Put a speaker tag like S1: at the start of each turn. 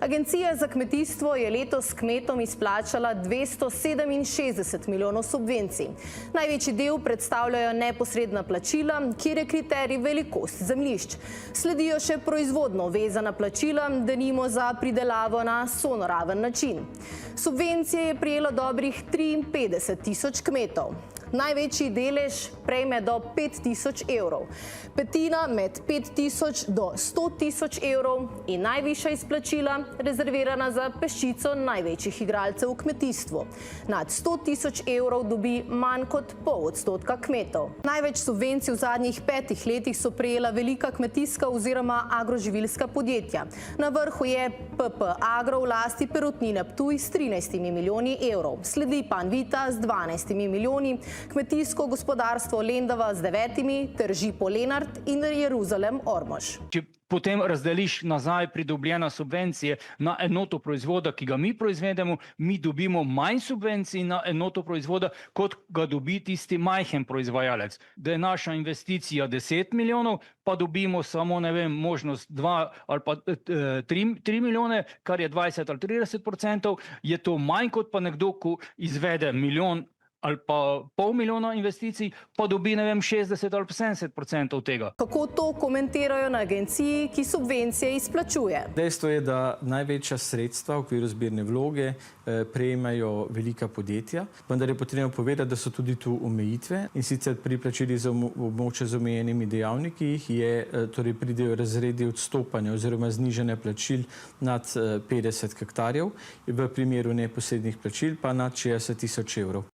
S1: Agencija za kmetijstvo je letos kmetom izplačala 267 milijonov subvencij. Največji del predstavljajo neposredna plačila, kjer je kriterij velikost zemljišč. Sledijo še proizvodno vezana plačila, denimo za pridelavo na sonoraven način. Subvencije je prejelo dobrih 53 tisoč kmetov. Največji delež prejme do 5 tisoč evrov, petina med 5 tisoč do 100 tisoč evrov in najvišja izplačila rezervirana za peščico največjih igralcev v kmetijstvu. Nad 100 tisoč evrov dobi manj kot pol odstotka kmetov. Največ subvencij v zadnjih 5 letih so prejela velika kmetijska oziroma agroživilska podjetja. Na vrhu je PP Agro v lasti Perutnine Ptuj s 13 milijoni evrov, sledi Panvita z 12 milijoni, kmetijsko gospodarstvo Lendava z 9 ter Žipo Lenart in Jeruzalem Ormož.
S2: Če potem razdeliš nazaj pridobljene subvencije na enoto proizvoda, ki ga mi proizvedemo, mi dobimo manj subvencij na enoto proizvoda, kot ga dobi tisti majhen proizvajalec. Da je naša investicija 10 milijonov, pa dobimo samo, ne vem, možnost 2 ali pa 3 milijone, kar je 20 ali 30%, je to manj kot pa nekdo, ko izvede milijon ali pa pol milijona investicij, pa dobi, ne vem, 60 ali 70% tega.
S1: Kako to komentirajo na agenciji, ki subvencije izplačuje?
S3: Dejstvo je, da največja sredstva v okviru zbirne vloge prejemajo velika podjetja, vendar je potrebno povedati, da so tudi tu omejitve, in sicer pri plačilih za območje z omejenimi dejavniki torej pridejo razredi odstopanja oziroma znižanja plačil nad 50 hektarjev, v primeru neposrednih plačil pa nad 60 tisoč evrov.